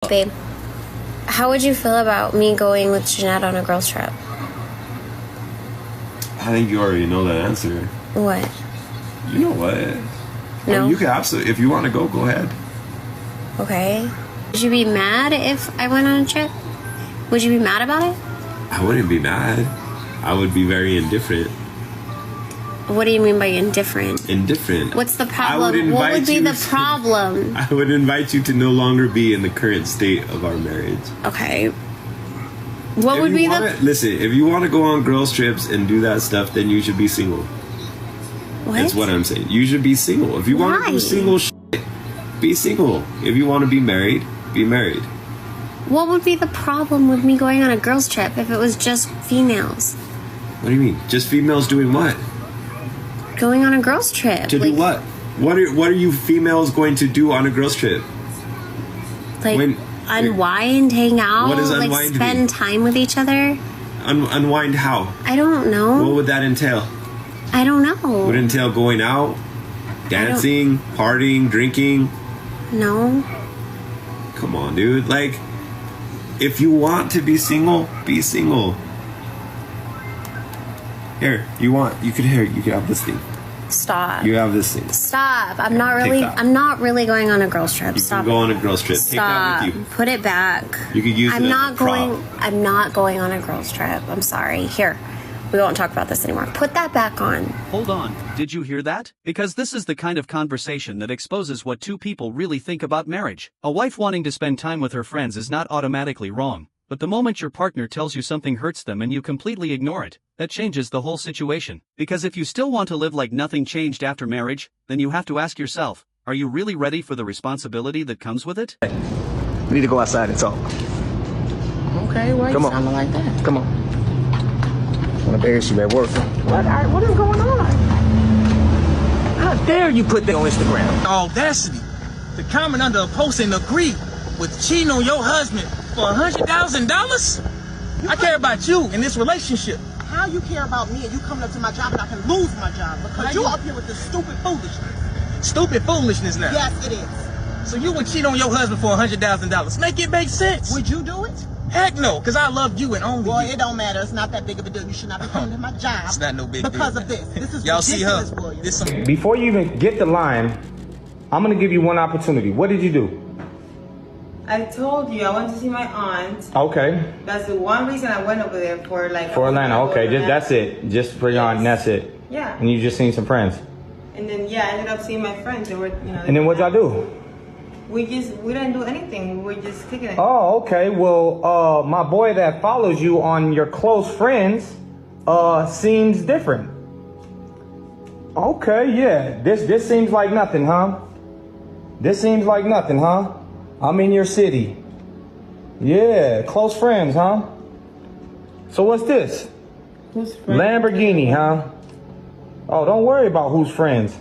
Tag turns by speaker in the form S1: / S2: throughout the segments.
S1: Babe, how would you feel about me going with Jeanette on a girls trip?
S2: I think you already know that answer.
S1: What?
S2: You know what?
S1: No.
S2: You can absolutely, if you want to go ahead.
S1: Okay. Would you be mad if I went on a trip? Would you be mad about it?
S2: I wouldn't be mad. I would be very indifferent.
S1: What do you mean by indifferent?
S2: Indifferent.
S1: What's the problem? What would be the problem?
S2: I would invite you to no longer be in the current state of our marriage.
S1: Okay. What would be the...
S2: Listen, if you want to go on girls trips and do that stuff, then you should be single.
S1: What?
S2: That's what I'm saying. You should be single. If you want to do single shit, be single. If you want to be married, be married.
S1: What would be the problem with me going on a girls trip if it was just females?
S2: What do you mean? Just females doing what?
S1: Going on a girls trip.
S2: To do what? What are you females going to do on a girls trip?
S1: Like unwind, hang out,
S2: what does unwind
S1: like spend time with each other.
S2: Unwind how?
S1: I don't know.
S2: What would that entail?
S1: I don't know.
S2: Would it entail going out, dancing, partying, drinking?
S1: No.
S2: Come on, dude. Like, if you want to be single, be single. Here, you could have this thing.
S1: Stop.
S2: You have this thing.
S1: Stop. I'm not really going on a girls trip.
S2: Stop. You can go on a girls trip.
S1: Stop.
S2: Take that with you.
S1: Put it back.
S2: You could use it as a prop.
S1: I'm not going on a girls trip. I'm sorry. Here. We won't talk about this anymore. Put that back on.
S3: Hold on. Did you hear that? Because this is the kind of conversation that exposes what two people really think about marriage. A wife wanting to spend time with her friends is not automatically wrong. But the moment your partner tells you something hurts them and you completely ignore it, that changes the whole situation. Because if you still want to live like nothing changed after marriage, then you have to ask yourself, are you really ready for the responsibility that comes with it?
S4: We need to go outside and talk.
S5: Okay, why you sounding like that?
S4: Come on. I want to embarrass you at work.
S5: What is going on?
S4: How dare you put that on Instagram?
S6: Audacity to comment under a post and agree with cheating on your husband for $100,000? I care about you in this relationship.
S5: How you care about me and you coming up to my job and I can lose my job because you up here with this stupid foolishness.
S6: Stupid foolishness now.
S5: Yes, it is.
S6: So you would cheat on your husband for $100,000. Make it make sense.
S5: Would you do it?
S6: Heck no, because I love you and only
S5: Boy,
S6: you.
S5: it don't matter. It's not that big of a deal. You should not be coming to my job.
S6: It's not no big deal.
S5: Because of this. This is
S6: y'all see her?
S5: For you.
S7: Before you even get the line, I'm going to give you one opportunity. What did you do?
S8: I told you I went to see my aunt.
S7: Okay.
S8: That's the one reason I went over there for, like.
S7: For Atlanta. Okay, that's it. Just for your aunt, and that's it.
S8: Yeah.
S7: And you just seen some friends.
S8: And then I ended up seeing my friends. They were,
S7: And then what y'all do?
S8: We didn't do anything. We were just kicking it.
S7: Oh, okay. Well, my boy that follows you on your close friends, seems different. Okay, yeah. This seems like nothing, huh? This seems like nothing, huh? I'm in your city. Yeah, close friends, huh? So what's this?
S8: Who's friends?
S7: Lamborghini, huh? Oh, don't worry about who's friends.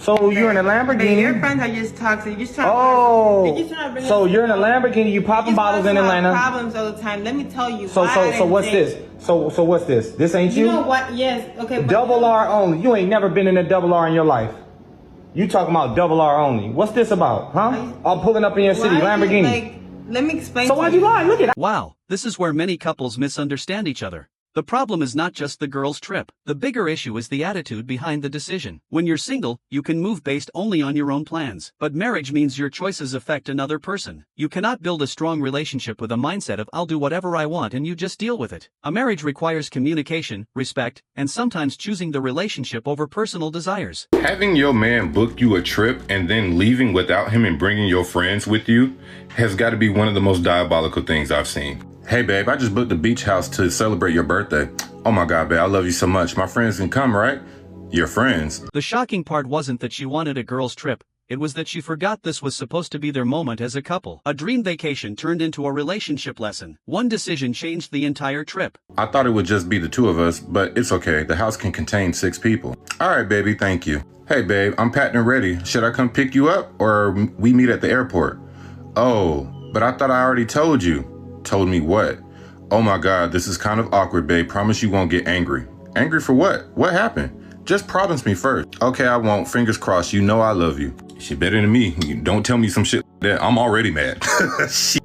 S7: So you're in a Lamborghini.
S8: Your friends are just toxic. You're just trying
S7: so you're in a Lamborghini. You popping bottles in Atlanta.
S8: Problems all the time. Let me tell you.
S7: So what's this? So what's this? This ain't you.
S8: You know what? Yes. Okay.
S7: Double R only. You ain't never been in a double R in your life. You talking about double R only? What's this about, huh? I'm pulling up in your city, Lamborghini.
S8: Let me explain.
S7: So why'd you lie? Look at that.
S3: Wow, this is where many couples misunderstand each other. The problem is not just the girls' trip. The bigger issue is the attitude behind the decision. When you're single, you can move based only on your own plans. But marriage means your choices affect another person. You cannot build a strong relationship with a mindset of I'll do whatever I want and you just deal with it. A marriage requires communication, respect, and sometimes choosing the relationship over personal desires.
S9: Having your man book you a trip and then leaving without him and bringing your friends with you has got to be one of the most diabolical things I've seen. Hey babe, I just booked the beach house to celebrate your birthday. Oh my God, babe, I love you so much. My friends can come, right? Your friends.
S3: The shocking part wasn't that she wanted a girls' trip. It was that she forgot this was supposed to be their moment as a couple. A dream vacation turned into a relationship lesson. One decision changed the entire trip.
S9: I thought it would just be the two of us, but it's okay. The house can contain 6 people. All right, baby, thank you. Hey babe, I'm packed and ready. Should I come pick you up or we meet at the airport? Oh, but I thought I already told you. Told me what? Oh my God, this is kind of awkward, babe. Promise you won't get angry. Angry for what? What happened? Just promise me first. Okay, I won't. Fingers crossed. You know I love you. She better than me. Don't tell me some shit like Yeah, I'm already mad. Shit.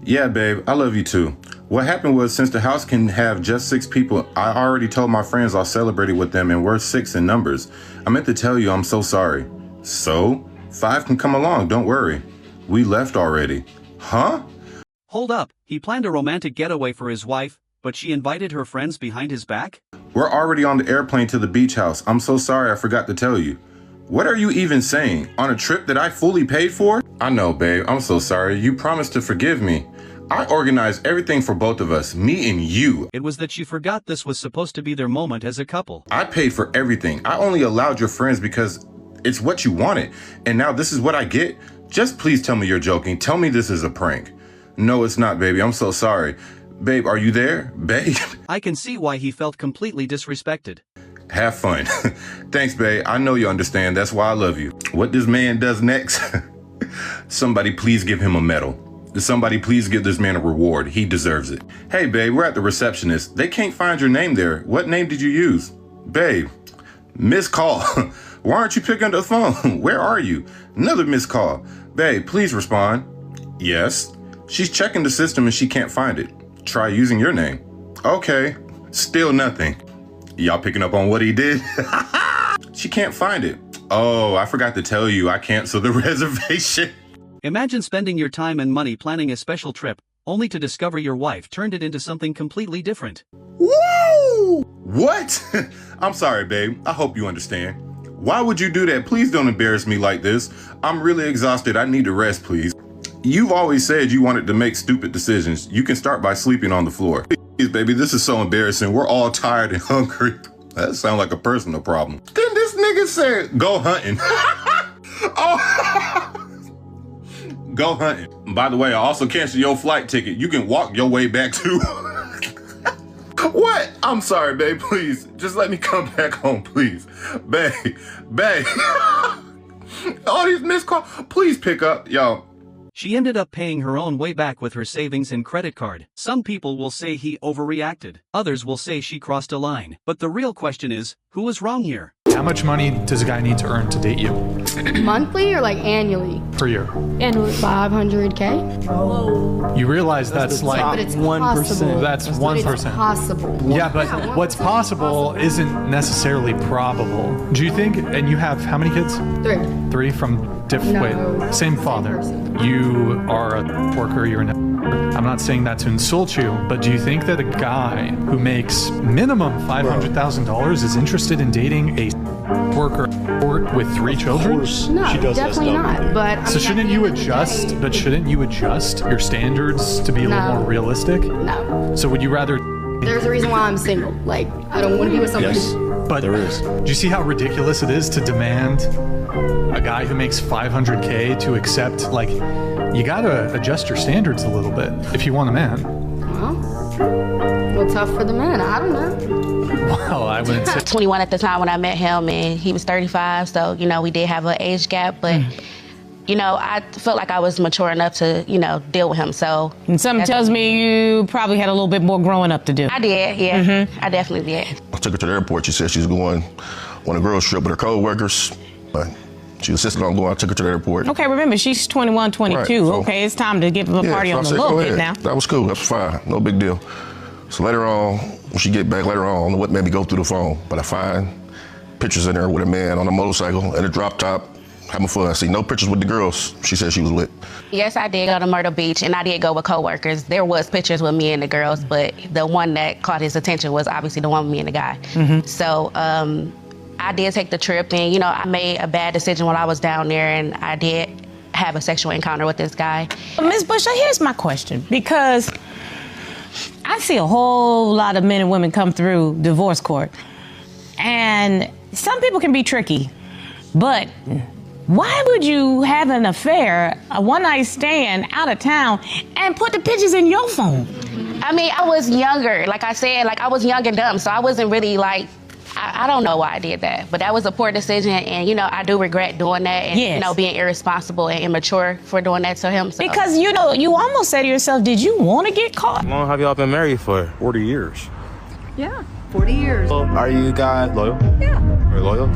S9: Yeah, babe, I love you too. What happened was, since the house can have just 6 people, I already told my friends I'll celebrate it with them, and we're 6 in numbers. I meant to tell you I'm so sorry. So? 5 can come along, don't worry. We left already. Huh?
S3: Hold up, he planned a romantic getaway for his wife, but she invited her friends behind his back?
S9: We're already on the airplane to the beach house. I'm so sorry I forgot to tell you. What are you even saying? On a trip that I fully paid for? I know, babe, I'm so sorry. You promised to forgive me. I organized everything for both of us, me and you.
S3: It was that you forgot this was supposed to be their moment as a couple.
S9: I paid for everything. I only allowed your friends because it's what you wanted. And now this is what I get? Just please tell me you're joking. Tell me this is a prank. No, it's not, baby. I'm so sorry. Babe, are you there? Babe?
S3: I can see why he felt completely disrespected.
S9: Have fun. Thanks, babe. I know you understand. That's why I love you. What this man does next? Somebody please give him a medal. Somebody please give this man a reward. He deserves it. Hey, babe, we're at the receptionist. They can't find your name there. What name did you use? Babe, missed call. Why aren't you picking up the phone? Where are you? Another missed call. Babe, please respond. Yes. She's checking the system and she can't find it. Try using your name. Okay. Still nothing. Y'all picking up on what he did? She can't find it. Oh, I forgot to tell you, I canceled the reservation.
S3: Imagine spending your time and money planning a special trip, only to discover your wife turned it into something completely different.
S9: Woo! What? I'm sorry, babe. I hope you understand. Why would you do that? Please don't embarrass me like this. I'm really exhausted. I need to rest, please. You've always said you wanted to make stupid decisions. You can start by sleeping on the floor. Please, baby, this is so embarrassing. We're all tired and hungry. That sounds like a personal problem. Then this nigga said, go hunting. Oh. Go hunting. By the way, I also canceled your flight ticket. You can walk your way back too. What? I'm sorry, babe, please. Just let me come back home, please. Babe. All these missed calls. Please pick up, yo.
S3: She ended up paying her own way back with her savings and credit card. Some people will say he overreacted. Others will say she crossed a line. But the real question is, who was wrong here?
S10: How much money does a guy need to earn to date you?
S11: Monthly or like annually?
S10: Per year.
S11: Annually. 500K?
S10: Oh. You realize that's like
S11: but it's 1%.
S10: That's 1%.
S11: It's possible.
S10: Yeah, but what's possible isn't necessarily probable. Do you think, and you have how many kids?
S11: 3.
S10: 3 from different, wait, same father. You are a worker, you're I'm not saying that to insult you, but do you think that a guy who makes minimum $500,000 is interested in dating a worker with 3 children?
S11: No, definitely not. But
S10: so shouldn't you adjust? But shouldn't you adjust your standards to be a little more realistic?
S11: No.
S10: So would you rather?
S11: There's a reason why I'm single. Like, I don't want to be with somebody.
S10: Yes, but there is. Do you see how ridiculous it is to demand a guy who makes $500K to accept, like, you gotta adjust your standards a little bit if you want a man.
S11: Well, tough for the man. I don't know.
S10: Well, I wouldn't say.
S12: 21 at the time when I met him, and he was 35, so, you know, we did have an age gap, but, you know, I felt like I was mature enough to, you know, deal with him, so.
S13: And something tells me you probably had a little bit more growing up to do.
S12: I did, yeah. I definitely did.
S14: I took her to the airport. She said she was going on a girls trip with her co-workers, but she insisted on going. I took her to the airport.
S13: Okay, remember, she's 21, 22. Right, so, okay, it's time to give a party on the low bit now.
S14: That was cool. That was fine. No big deal. So later on, when she get back later on, I don't know what made me go through the phone, but I find pictures in there with a man on a motorcycle at a drop top, having fun. I see no pictures with the girls she said she was with.
S12: Yes, I did go to Myrtle Beach, and I did go with coworkers. There was pictures with me and the girls, but the one that caught his attention was obviously the one with me and the guy. So, I did take the trip, and, you know, I made a bad decision while I was down there, and I did have a sexual encounter with this guy.
S13: Ms. Bush, here's my question, because I see a whole lot of men and women come through divorce court, and some people can be tricky, but why would you have an affair, a one-night stand out of town, and put the pictures in your phone?
S12: I mean, I was younger. Like I said, like, I was young and dumb, so I wasn't really, like, I don't know why I did that, but that was a poor decision, and, you know, I do regret doing that and, you know, being irresponsible and immature for doing that to him. So.
S13: Because, you know, you almost say to yourself, did you want to get caught?
S15: How long have y'all been married for?
S16: 40 years.
S17: Yeah, 40 years.
S15: Are you guys loyal?
S17: Yeah.
S15: Very loyal?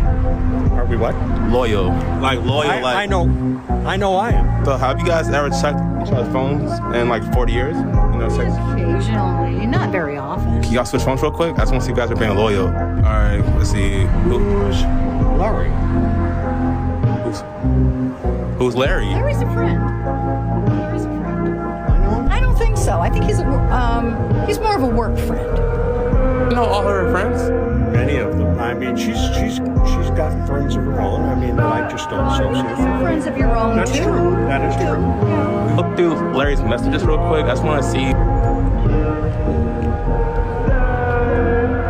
S16: Are we what?
S15: Loyal. Like loyal,
S16: I know I am.
S15: So have you guys ever checked each other's phones in like 40 years? You know, sex?
S17: Occasionally, not very often.
S15: Can y'all switch phones real quick? I just want to see if you guys are being loyal. All right, let's see.
S16: Larry.
S15: Who's Larry?
S17: Larry's a friend. Larry's a friend. I don't think so. I think he's more of a work friend.
S15: You know all her friends?
S16: Many of them. I mean, she's got friends of her own. I mean, that I just don't associate with.
S17: Friends of your own,
S16: That's
S17: too.
S16: true. That is true.
S15: Look through Larry's messages real quick. I just want to see.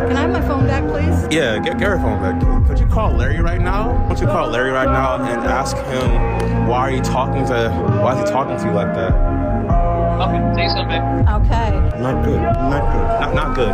S17: Can I have my phone back, please?
S15: Yeah, get her phone back. Could you call Larry right now? Why don't you call Larry right now and ask him why is he talking to you like that?
S17: Okay, say something. Okay.
S16: Not good.
S15: Not good.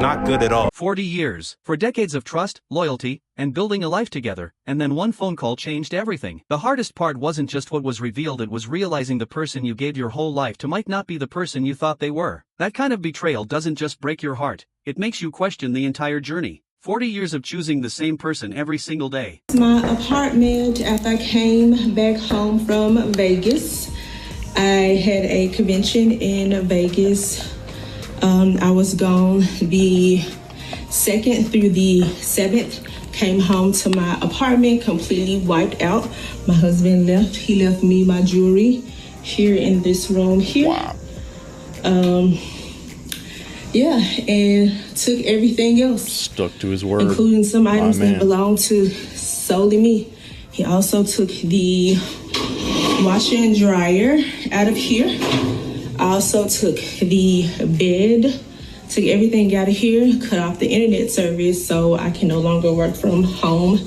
S15: Not good at all.
S3: 40 years. For decades of trust, loyalty, and building a life together, and then one phone call changed everything. The hardest part wasn't just what was revealed, it was realizing the person you gave your whole life to might not be the person you thought they were. That kind of betrayal doesn't just break your heart, it makes you question the entire journey. 40 years of choosing the same person every single day.
S18: My apartment after I came back home from Vegas. I had a convention in Vegas. I was gone the 2nd through the 7th. Came home to my apartment completely wiped out. My husband left. He left me my jewelry here in this room here. Wow. Yeah, and took everything else.
S19: Stuck to his word.
S18: Including some items that belonged to solely me. He also took the washer and dryer out of here. I also took the bed, took everything out of here, cut off the internet service so I can no longer work from home.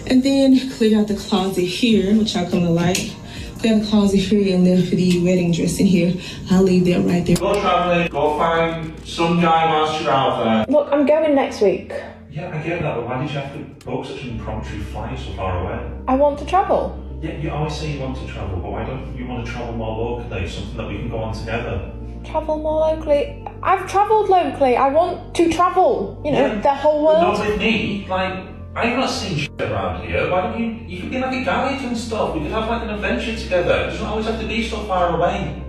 S18: And then cleared out the closet here, which y'all gonna like. Cleared out the closet here and left the wedding dress in here. I'll leave that right there.
S20: Go traveling, go find some guy whilst you're out there.
S18: Look, I'm going next week.
S20: Yeah, I get that, but why did you have to book such an impromptu flight so far away?
S18: I want to travel.
S20: Yeah, you always say you want to travel, but why don't you want to travel more locally? Something that we can go on together.
S18: Travel more locally? I've travelled locally. I want to travel. You know, the whole world.
S20: Not with me. Like, I've not seen shit around here. Why don't you could be like a guide and stuff. We could have like an adventure together. It doesn't always have to be so far away.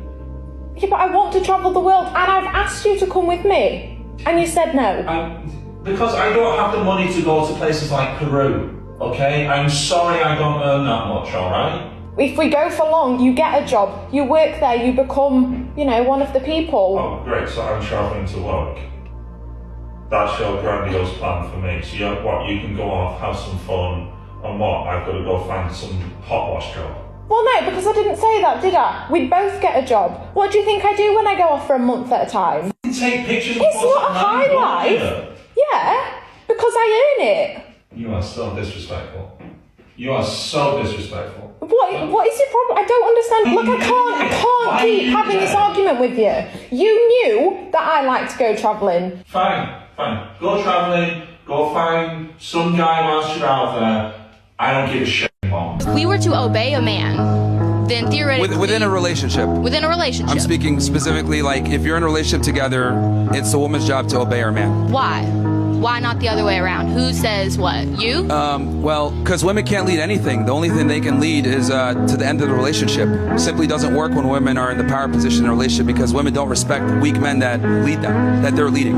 S18: Yeah, but I want to travel the world, and I've asked you to come with me, and you said no.
S20: Because I don't have the money to go to places like Peru. Okay, I'm sorry I don't earn that much, alright?
S18: If we go for long, you get a job, you work there, you become, you know, one of the people.
S20: Oh, great, so I'm travelling to work. That's your grandiose plan for me. So you can go off, have some fun, and what, I've got to go find some hot wash job.
S18: Well, no, because I didn't say that, did I? We'd both get a job. What do you think I do when I go off for a month at a time?
S20: You take pictures of
S18: It's
S20: what's
S18: not a high
S20: online,
S18: life. Yeah, because I earn it.
S20: You are so disrespectful. You are so disrespectful.
S18: What is your problem? I don't understand. Look, I can't keep having this argument with you. You knew that I like to go travelling.
S20: Fine. Go travelling, go find some guy whilst you're out there. I don't give a shit anymore.
S21: If we were to obey a man, then theoretically...
S22: Within a relationship.
S21: Within a relationship.
S22: I'm speaking specifically, like, if you're in a relationship together, it's the woman's job to obey her man.
S21: Why? Why not the other way around? Who says what? You?
S22: Well, because women can't lead anything. The only thing they can lead is to the end of the relationship. Simply doesn't work when women are in the power position in a relationship because women don't respect weak men that lead them, that they're leading.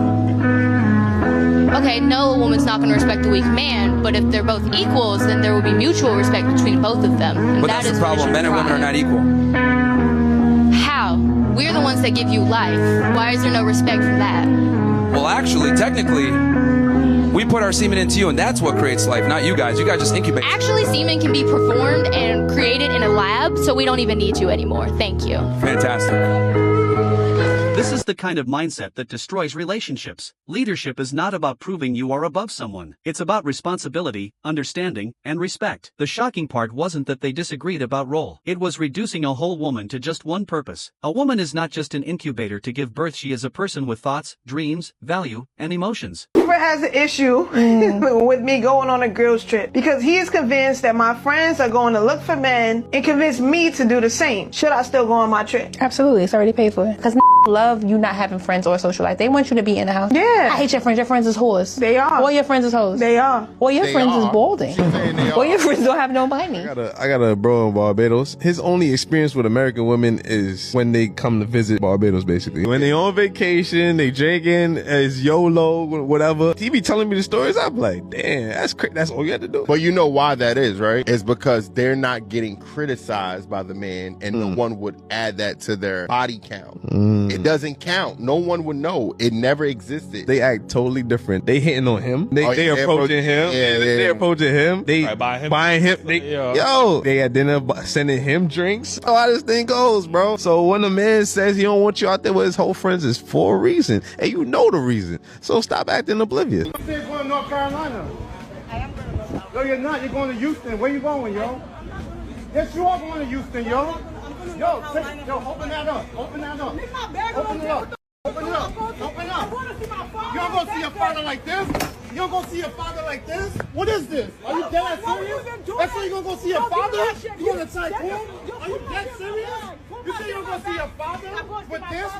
S21: Okay, no, a woman's not going to respect the weak man, but if they're both equals, then there will be mutual respect between both of them. And
S22: but that's the problem. Men and women are not equal.
S21: How? We're the ones that give you life. Why is there no respect for that?
S22: Well, actually, technically, we put our semen into you, and that's what creates life, not you guys. You guys just incubate.
S21: Actually, semen can be performed and created in a lab, so we don't even need you anymore. Thank you.
S22: Fantastic.
S3: This is the kind of mindset that destroys relationships. Leadership is not about proving you are above someone. It's about responsibility, understanding, and respect. The shocking part wasn't that they disagreed about role. It was reducing a whole woman to just one purpose. A woman is not just an incubator to give birth. She is a person with thoughts, dreams, value, and emotions.
S23: Cooper has an issue with me going on a girls trip because he is convinced that my friends are going to look for men and convince me to do the same. Should I still go on my trip?
S11: Absolutely, it's already paid for. Because love
S23: love you not having friends or social life. They want you to be in the house. Yeah. I hate your friends. Your friends is whores. They are. All your friends is hoes. They are. All your
S1: They
S23: friends is
S1: are.
S23: balding. All your friends don't have no money.
S1: I got a bro in Barbados. His only experience with American women is when they come to visit Barbados, basically. When they on vacation, they drinking, it's YOLO, whatever. He be telling me the stories. I'm like, damn, that's crazy. That's all you had to do.
S2: But you know why that is, right? It's because they're not getting criticized by the man, and no one would add that to their body count. It doesn't count. No one would know. It never existed.
S1: They act totally different. They hitting on him. They approaching him. They approaching him. They buying him. They at dinner sending him drinks. Oh, how this thing goes, bro. So when a man says he don't want you out there with his whole friends, it's for a reason, and you know the reason. So stop acting oblivious.
S19: You're going to North Carolina. I am going to North Carolina. No, you're not. You're going to Houston. Where you going, yo? Yes, you are going to Houston, yo. Yo, open that up. Open that up. Open it up. Open it up. Open it up. You don't go see your father like this? You don't go see your father like this? What is this? Are you dead ass serious? That's why you gonna go see your father? You gonna tycoon? Are you dead serious? You say you're gonna see your father with this?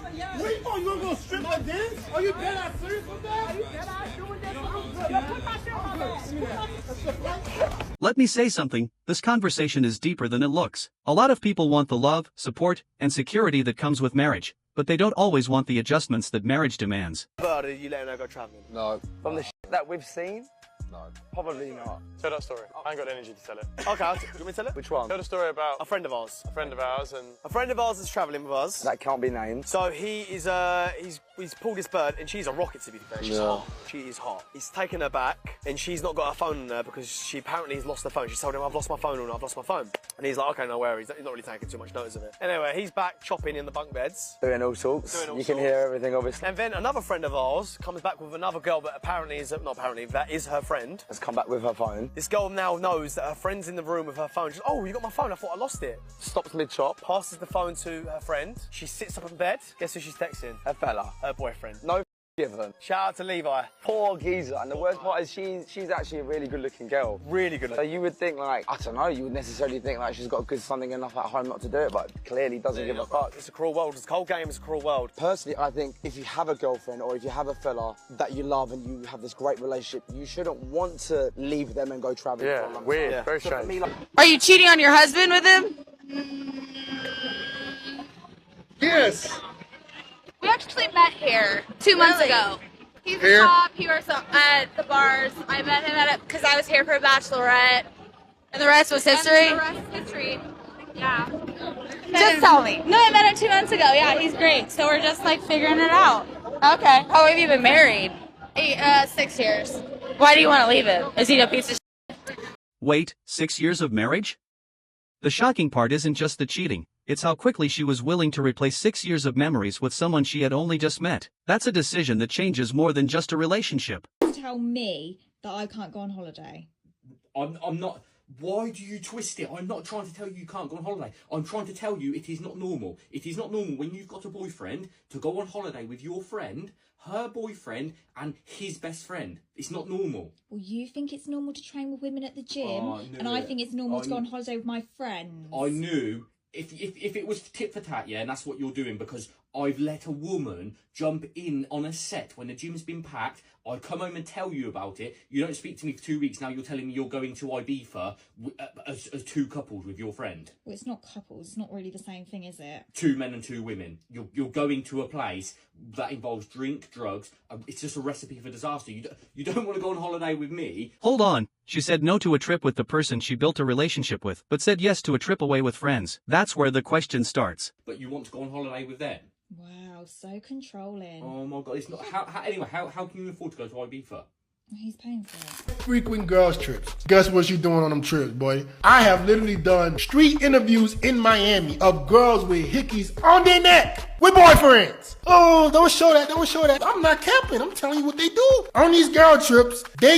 S19: Where you going? You gonna go strip like this? Are you dead ass serious with that? Are you dead ass doing this?
S3: Let me say something, this conversation is deeper than it looks. A lot of people want the love, support, and security that comes with marriage, but they don't always want the adjustments that marriage demands.
S24: Are you letting her go travelling? No. From the shit that we've seen? No. Probably not.
S25: Tell that story. I ain't got the energy to tell it.
S24: Okay, do you want me to tell it? Which one?
S25: Tell the story about
S24: a friend of ours.
S25: A friend of ours and...
S24: A friend of ours is travelling with us. That can't be named. So he is, he's pulled his bird, and she's a rocket to be fair. She's hot. She is hot. He's taken her back, and she's not got her phone on her because she apparently has lost her phone. She told him, I've lost my phone, and I've lost my phone. And he's like, okay, no worries. He's not really taking too much notice of it. Anyway, he's back chopping in the bunk beds. Doing all sorts. You can hear everything, obviously. And then another friend of ours comes back with another girl that apparently is, not apparently, that is her friend. Has come back with her phone. This girl now knows that her friend's in the room with her phone. She's, oh, you got my phone? I thought I lost it. Stops mid-chop, passes the phone to her friend. She sits up in bed. Guess who she's texting? Her fella. Her boyfriend. No given. Shout out to Levi. Poor geezer. And the worst part is she's actually a really good-looking girl. Really good looking. So you would think, like, I don't know, you would necessarily think, like, she's got good something enough at home not to do it, but clearly doesn't give a fuck. It's a cruel world. It's a cold game. It's a cruel world. Personally, I think if you have a girlfriend or if you have a fella that you love and you have this great relationship, you shouldn't want to leave them and go traveling for a long time.
S25: Weird. Yeah. Very strange.
S24: Me, like,
S26: are you cheating on your husband with him?
S19: Yes.
S21: We actually met here 2 months ago. He's
S19: Here?
S21: a cop. He works at the bars. I met him at it because I was here for a bachelorette.
S26: And the rest was history?
S21: And the rest is history. Yeah.
S26: Just tell me.
S21: No, I met him 2 months ago. Yeah, he's great. So we're just like figuring it out.
S26: Okay. How long have you been married?
S21: 6 years.
S26: Why do you want to leave him? Is he a piece of shit?
S3: Wait, 6 years of marriage? The shocking part isn't just the cheating, it's how quickly she was willing to replace 6 years of memories with someone she had only just met. That's a decision that changes more than just a relationship.
S27: Tell me that I can't go on holiday.
S28: I'm not. Why do you twist it? I'm not trying to tell you you can't go on holiday. I'm trying to tell you it is not normal. It is not normal when you've got a boyfriend to go on holiday with your friend, her boyfriend, and his best friend. It's not normal.
S27: Well, you think it's normal to train with women at the gym, and I think it's normal to go on holiday with my friends.
S28: I knew. If it was tit for tat, yeah, and that's what you're doing, because I've let a woman jump in on a set when the gym's been packed. I come home and tell you about it. You don't speak to me for 2 weeks. Now you're telling me you're going to Ibiza as two couples with your friend.
S27: Well, it's not couples. It's not really the same thing, is it?
S28: 2 men and 2 women. You're going to a place that involves drink, drugs. It's just a recipe for disaster. You don't want to go on holiday with me.
S3: Hold on. She said no to a trip with the person she built a relationship with, but said yes to a trip away with friends. That's where the question starts.
S28: But you want to go on holiday with them?
S27: Wow, so controlling.
S28: Oh my God, it's not. How can you afford to go to Ibiza?
S27: He's paying for it.
S19: Frequent girls trips. Guess what you doing on them trips, boy? I have literally done street interviews in Miami of girls with hickeys on their neck with boyfriends. Oh, don't show that, don't show that. I'm not capping, I'm telling you what they do. On these girl trips, they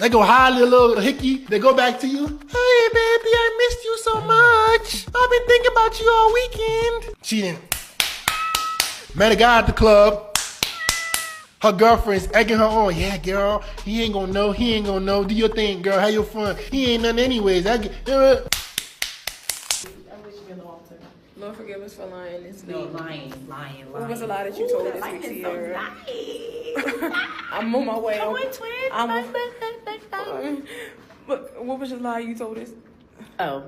S19: go hide a little hickey, they go back to you. Hey baby, I missed you so much. I've been thinking about you all weekend. She didn't. Met a guy at the club. Her girlfriend's egging her on. Yeah, girl, he ain't gonna know. Do your thing, girl. Have your fun. He ain't nothing anyways.
S23: Lord forgive us for lying this week.
S4: No, lying.
S23: What was a lie that you told this week, Sierra? I'm on my way.
S4: Come on, twin.
S23: What was the lie you told us?
S4: Oh.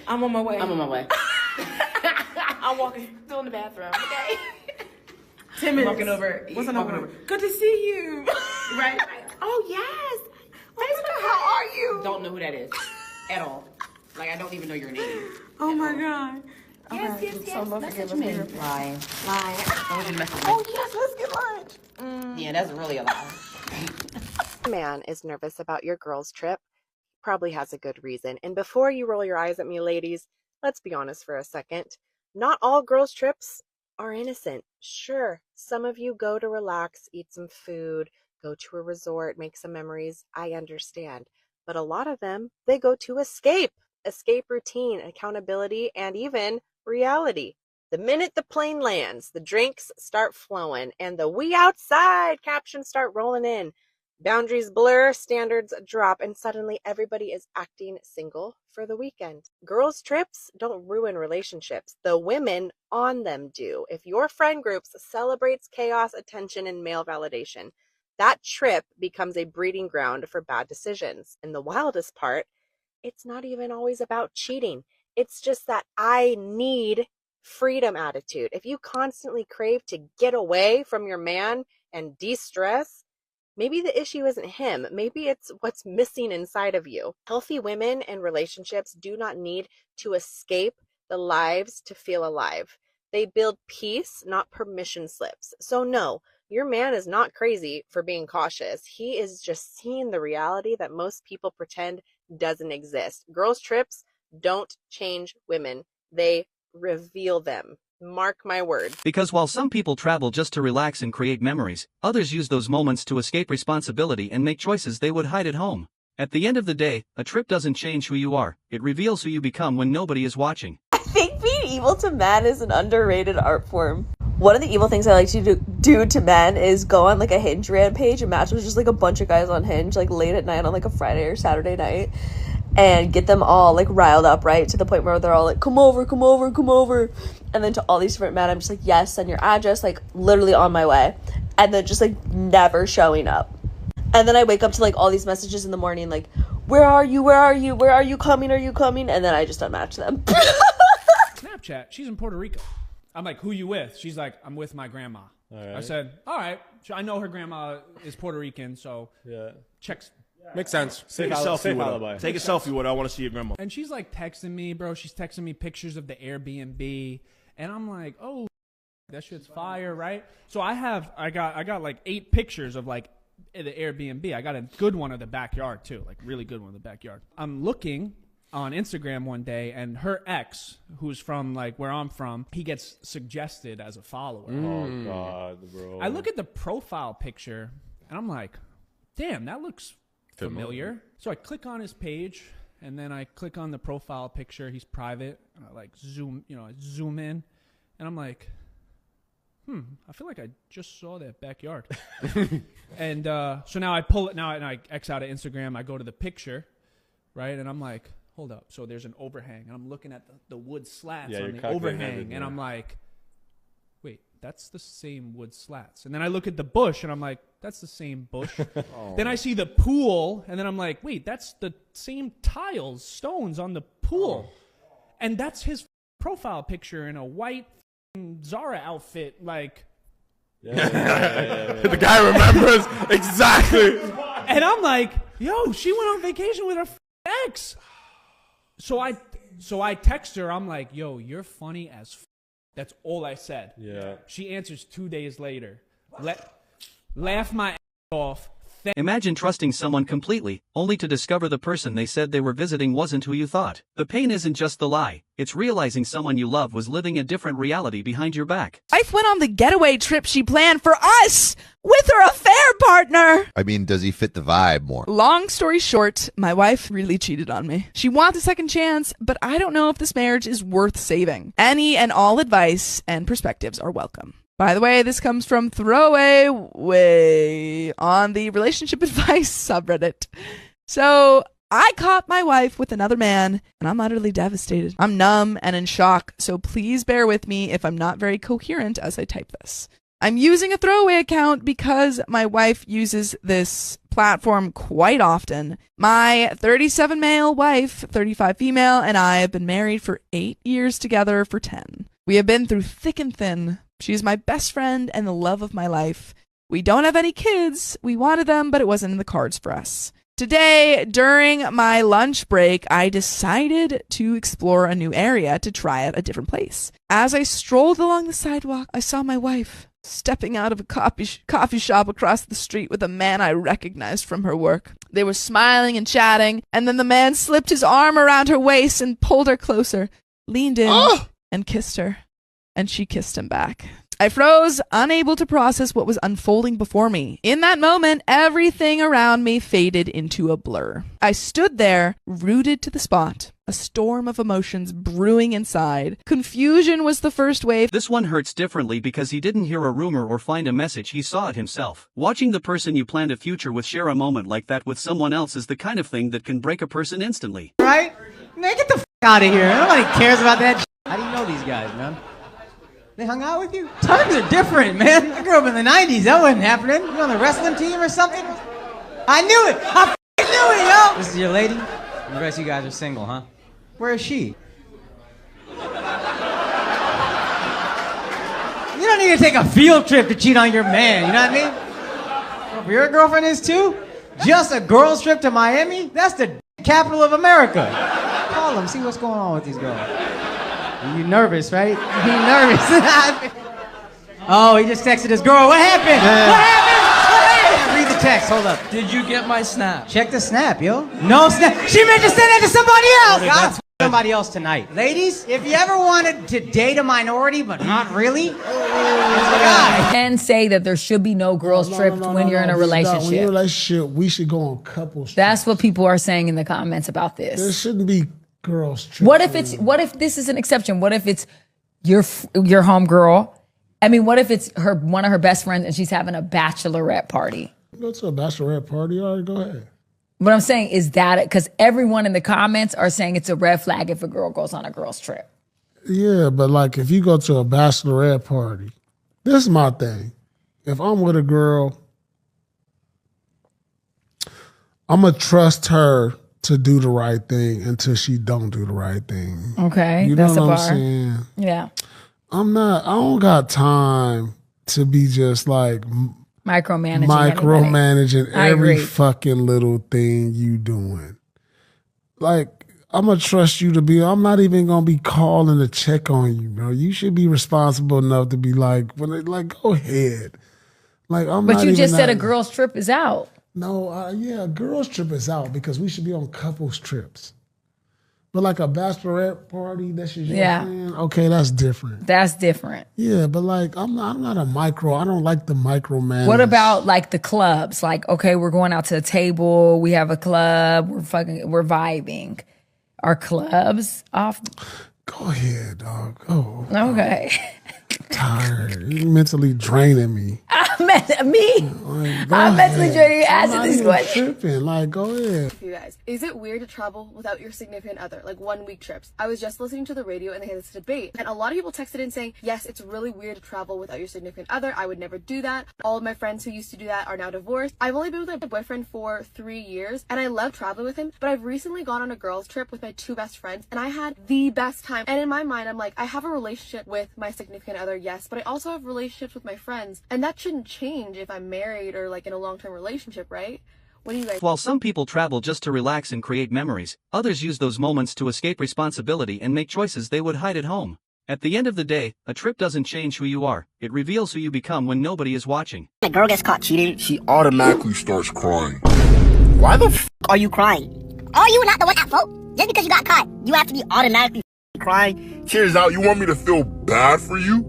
S23: I'm on my way.
S4: I'm on my way.
S23: I'm walking.
S4: Still in the bathroom. Okay.
S23: 10 minutes.
S4: Walking over.
S23: What's walking over? Good to see you.
S4: Right. Oh, yes.
S23: How are you?
S4: Don't know who that is at all. Like, I don't even know your name.
S23: Oh my God.
S4: Yes.
S23: So Lord forgive us.
S4: Lying.
S23: Oh yes, let's get lunch.
S4: Yeah, that's really a lie.
S5: Man is nervous about your girls' trip. Probably has a good reason. And before you roll your eyes at me, ladies, let's be honest for a second. Not all girls' trips are innocent. Sure, some of you go to relax, eat some food, go to a resort, make some memories. I understand. But a lot of them, they go to escape routine, accountability, and even reality. The minute the plane lands, the drinks start flowing, and the "we outside" captions start rolling in. Boundaries blur, standards drop, and suddenly everybody is acting single for the weekend. Girls' trips don't ruin relationships. The women on them do. If your friend group celebrates chaos, attention, and male validation, that trip becomes a breeding ground for bad decisions. And the wildest part, it's not even always about cheating. It's just that I need freedom attitude. If you constantly crave to get away from your man and de-stress, maybe the issue isn't him. Maybe it's what's missing inside of you. Healthy women and relationships do not need to escape the lives to feel alive. They build peace, not permission slips. So no, your man is not crazy for being cautious. He is just seeing the reality that most people pretend doesn't exist. Girls' trips don't change women. They reveal them. Mark my word.
S3: Because while some people travel just to relax and create memories, others use those moments to escape responsibility and make choices they would hide at home. At the end of the day, a trip doesn't change who you are. It reveals who you become when nobody is watching.
S6: I think being evil to men is an underrated art form. One of the evil things I like to do to men is go on like a Hinge rampage and match with just like a bunch of guys on Hinge like late at night on like a Friday or Saturday night and get them all like riled up, right? To the point where they're all like, come over. And then to all these different men, I'm just like, yes, send your address, like literally on my way. And then just like never showing up. And then I wake up to like all these messages in the morning like, where are you coming? And then I just unmatch them.
S7: Snapchat, she's in Puerto Rico. I'm like, who you with? She's like, I'm with my grandma. I said, all right. I know her grandma is Puerto Rican, so checks.
S15: Makes sense. Take a selfie with her. Take a selfie with her. I want to see your grandma.
S7: And she's like texting me, bro. She's texting me pictures of the Airbnb. And I'm like, oh, that shit's fire, right? So I got like 8 pictures of like the Airbnb. I got a good one of the backyard too, like really good one of the backyard. I'm looking on Instagram one day, and her ex, who's from like where I'm from, he gets suggested as a follower.
S15: Oh God, bro!
S7: I look at the profile picture, and I'm like, damn, that looks familiar. So I click on his page, and then I click on the profile picture. He's private. And I like zoom in, and I'm like, I feel like I just saw that backyard. And so now I pull it and I X out of Instagram. I go to the picture, right, and I'm like, hold up. So there's an overhang, and I'm looking at the wood slats on the overhang, and I'm like, wait, that's the same wood slats. And then I look at the bush, and I'm like, that's the same bush. Then I see the pool, and then I'm like, wait, that's the same tiles, stones on the pool. And that's his profile picture in a white Zara outfit, like.
S15: The guy remembers exactly.
S7: And I'm like, yo, she went on vacation with her ex. So I text her. I'm like, yo, you're funny as That's all I said.
S15: Yeah.
S7: She answers 2 days later. Laugh my ass off.
S3: Imagine trusting someone completely, only to discover the person they said they were visiting wasn't who you thought. The pain isn't just the lie, it's realizing someone you love was living a different reality behind your back.
S8: Wife went on the getaway trip she planned for us with her affair partner.
S9: I mean, does he fit the vibe more?
S8: Long story short, my wife really cheated on me. She wants a second chance, but I don't know if this marriage is worth saving. Any and all advice and perspectives are welcome. By the way, this comes from Throwaway on the relationship advice subreddit. So I caught my wife with another man, and I'm utterly devastated. I'm numb and in shock, so please bear with me if I'm not very coherent as I type this. I'm using a throwaway account because my wife uses this platform quite often. My 37 male wife, 35 female, and I have been married for 8 years together for 10. We have been through thick and thin. She is my best friend and the love of my life. We don't have any kids. We wanted them, but it wasn't in the cards for us. Today, during my lunch break, I decided to explore a new area to try out a different place. As I strolled along the sidewalk, I saw my wife stepping out of a coffee shop across the street with a man I recognized from her work. They were smiling and chatting, and then the man slipped his arm around her waist and pulled her closer, leaned in, and kissed her. And she kissed him back. I froze, unable to process what was unfolding before me. In that moment, everything around me faded into a blur. I stood there, rooted to the spot, a storm of emotions brewing inside. Confusion was the first wave.
S3: This one hurts differently because he didn't hear a rumor or find a message, he saw it himself. Watching the person you planned a future with share a moment like that with someone else is the kind of thing that can break a person instantly.
S10: Right? Man, get the f*** out of here. Nobody cares about that shit. How do you know these guys, man? They hung out with you? Times are different, man. I grew up in the 90s. That wasn't happening. You on the wrestling team or something? I knew it. I f***ing knew it, yo. This is your lady? The rest of you guys are single, huh? Where is she? You don't need to take a field trip to cheat on your man, you know what I mean? Well, your girlfriend is too? Just a girls trip to Miami? That's the capital of America. Call them, see what's going on with these girls. You nervous, right? You nervous. Oh, he just texted his girl. What happened? Yeah. What happened? Read the text. Hold up.
S12: Did you get my snap?
S10: Check the snap, yo. No snap. She meant to send that to somebody else. I'll somebody else tonight. Ladies, if you ever wanted to date a minority, but not really, it's the guy.
S13: And say that there should be no girls trips when you're in a relationship.
S14: When you're in a relationship, we should go on couples trips.
S13: That's what people are saying in the comments about this.
S14: There shouldn't be girls trips.
S13: What if this is an exception? What if it's your homegirl? I mean, what if it's one of her best friends and she's having a bachelorette party?
S14: Go to a bachelorette party. All right, go ahead.
S13: What I'm saying is that because everyone in the comments are saying it's a red flag if a girl goes on a girls trip.
S14: Yeah, but like if you go to a bachelorette party, this is my thing. If I'm with a girl, I'm gonna trust her to do the right thing until she don't do the right thing.
S13: Okay,
S14: you know
S13: that's
S14: what
S13: a bar.
S14: I'm saying?
S13: Yeah.
S14: I don't got time to be just like micromanaging every fucking little thing you doing. Like, I'm gonna trust you to be, I'm not even gonna be calling to check on you, bro. You should be responsible enough to be like, when they like, go ahead. Like,
S13: But you just said a girls trip is out.
S14: No, yeah, a girls trip is out because we should be on couples trips. But like a bachelorette party, that's your plan? Okay, that's different.
S13: That's different.
S14: Yeah, but like I'm not a micro. I don't like the micromanage.
S13: What about like the clubs? Like, okay, we're going out to the table. We have a club. We're vibing. Are clubs off?
S14: Go ahead, dog. Oh.
S13: Okay.
S14: Tired. You're mentally draining me.
S13: I'm mentally draining you asking this question.
S14: Tripping. Like, go ahead.
S16: You guys, is it weird to travel without your significant other, like 1 week trips? I was just listening to the radio and they had this debate, and a lot of people texted in saying, yes, it's really weird to travel without your significant other. I would never do that. All of my friends who used to do that are now divorced. I've only been with my boyfriend for 3 years, and I love traveling with him, but I've recently gone on a girls trip with my 2 best friends, and I had the best time. And in my mind, I'm like, I have a relationship with my significant other, yes, but I also have relationships with my friends, and that shouldn't change if I'm married or like in a long-term relationship, right? What do you guys?
S3: While some people travel just to relax and create memories, others use those moments to escape responsibility and make choices they would hide at home. At the end of the day, a trip doesn't change who you are. It reveals who you become when nobody is watching.
S17: When a girl gets caught cheating, she automatically starts crying. Why the f*** are you crying? Are you not the one at fault? Just because you got caught, you have to be automatically crying? Tears out, you want me to feel bad for you?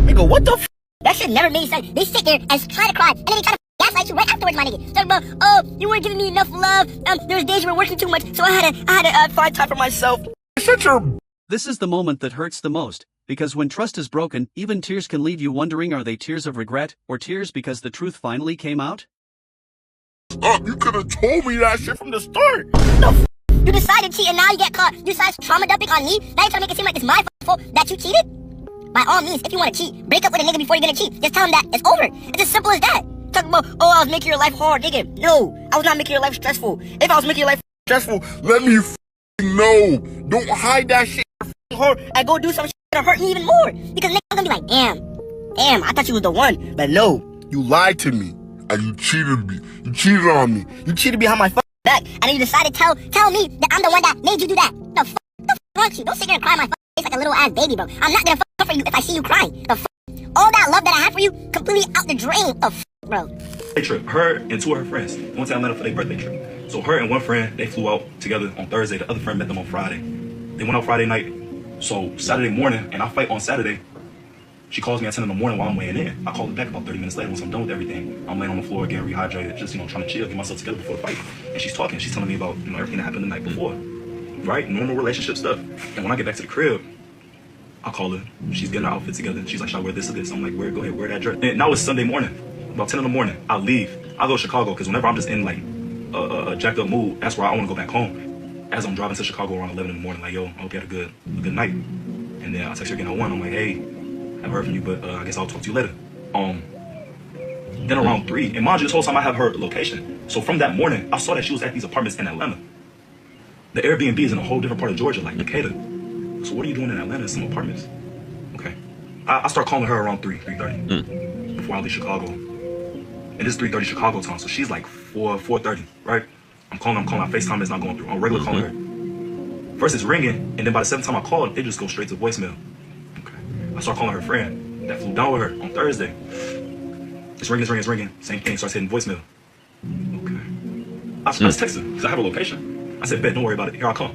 S17: Nigga, what the f***? That shit never made sense. They sit there and try to cry, and then they try to gaslight you right afterwards, my nigga. Talk about, oh, you weren't giving me enough love. There was days you were working too much, so I had to find time for myself. Shut your...
S3: This is the moment that hurts the most, because when trust is broken, even tears can leave you wondering, are they tears of regret, or tears because the truth finally came out?
S17: up. You could have told me that shit from the start. You decided to cheat and now you get caught. You decided trauma dumping on me. Now you're trying to make it seem like it's my fault that you cheated? By all means, if you want to cheat, break up with a nigga before you're gonna cheat. Just tell him that it's over. It's as simple as that. Talking about, oh, I was making your life hard, nigga. No, I was not making your life stressful. If I was making your life stressful, let me know. Don't hide that shit in your heart and go do some shit that'll hurt me even more. Because nigga, I'm gonna be like, damn, I thought you was the one. But no, you lied to me and you cheated me. You cheated on me. You cheated behind my back, and then you decided to tell me that I'm the one that made you do that. The fuck wrong with you? Don't sit here and cry my face like a little ass baby, bro. I'm not gonna comfort you if I see you crying. The all that love that I have for you completely out the drain. The bro.
S1: Trip. Her and two of her friends went to Atlanta for their birthday trip. So her and one friend, they flew out together on Thursday. The other friend met them on Friday. They went out Friday night. So Saturday morning, and I fight on Saturday. She calls me at 10 in the morning while I'm weighing in. I call her back about 30 minutes later once I'm done with everything. I'm laying on the floor getting rehydrated, just, trying to chill, get myself together before the fight. And she's talking. She's telling me about, everything that happened the night before. Right? Normal relationship stuff. And when I get back to the crib, I call her. She's getting her outfit together. She's like, should I wear this or this? I'm like, go ahead, wear that dress. And now it's Sunday morning. About 10 in the morning, I leave. I go to Chicago because whenever I'm just in like a jacked up mood, that's where I want to go back home. As I'm driving to Chicago around 11 in the morning, like, yo, I hope you had a good night. And then I text her again at 1. I'm like, hey, I haven't heard from you, but I guess I'll talk to you later. Then around 3, and mind you, this whole time I have her location. So from that morning, I saw that she was at these apartments in Atlanta. The Airbnb is in a whole different part of Georgia, like Decatur. So what are you doing in Atlanta in some apartments? Okay. I start calling her around 3:30 before I leave Chicago. And this is 3:30 Chicago time, so she's like 4:30, right? I'm calling, my FaceTime is not going through. I'm regular calling her. First it's ringing, and then by the 7th time I called, it just goes straight to voicemail. I start calling her friend that flew down with her on Thursday. It's ringing. Same thing, starts hitting voicemail. Okay. I just text her, because I have a location. I said, bet, don't worry about it. Here I come.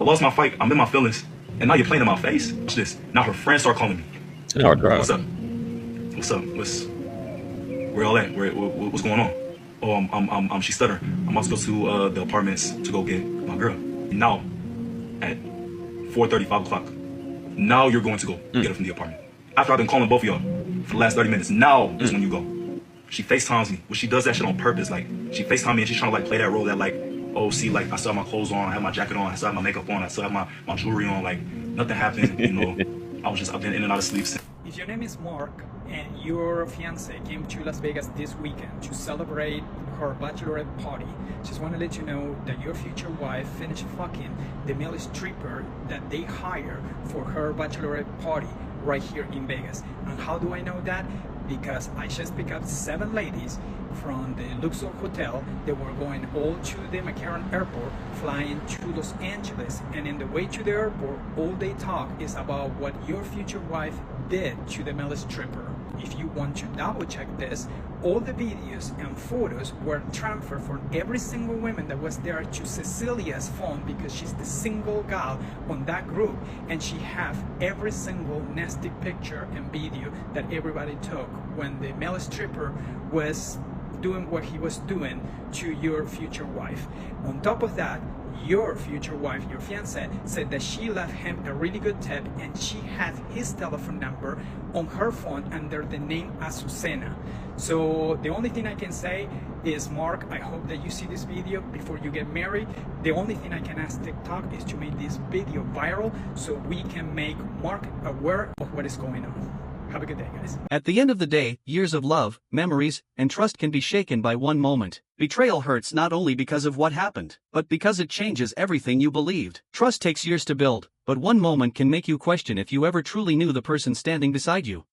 S1: I lost my fight. I'm in my feelings. And now you're playing in my face? Watch this. Now her friends start calling me. What's up? Where all at? What's going on? Oh, she's stuttering. I'm about to go to the apartments to go get my girl. Now, at 4:30, 5 o'clock. Now you're going to go get her from the apartment. After I've been calling both of y'all for the last 30 minutes, now is when you go. She FaceTimes me. Well, she does that shit on purpose. Like, she FaceTimes me and she's trying to like play that role that like, oh, see, like I still have my clothes on, I have my jacket on, I still have my makeup on, I still have my jewelry on, like nothing happened, I've been in and out of sleep since.
S2: If your name is Mark and your fiance came to Las Vegas this weekend to celebrate her bachelorette party, just want to let you know that your future wife finished fucking the male stripper that they hire for her bachelorette party right here in Vegas. And how do I know that? Because I just picked up 7 ladies from the Luxor Hotel. They were going all to the McCarran Airport, flying to Los Angeles, and in the way to the airport, all they talk is about what your future wife did to the male stripper. If you want to double check this, all the videos and photos were transferred from every single woman that was there to Cecilia's phone, because she's the single gal on that group, and she have every single nasty picture and video that everybody took when the male stripper was doing what he was doing to your future wife. On top of that, your future wife, your fiance, said that she left him a really good tip, and she had his telephone number on her phone under the name Azucena. So the only thing I can say is, Mark, I hope that you see this video before you get married. The only thing I can ask TikTok is to make this video viral so we can make Mark aware of what is going on. Have a good day, guys.
S3: At the end of the day, years of love, memories, and trust can be shaken by one moment. Betrayal hurts not only because of what happened, but because it changes everything you believed. Trust takes years to build, but one moment can make you question if you ever truly knew the person standing beside you.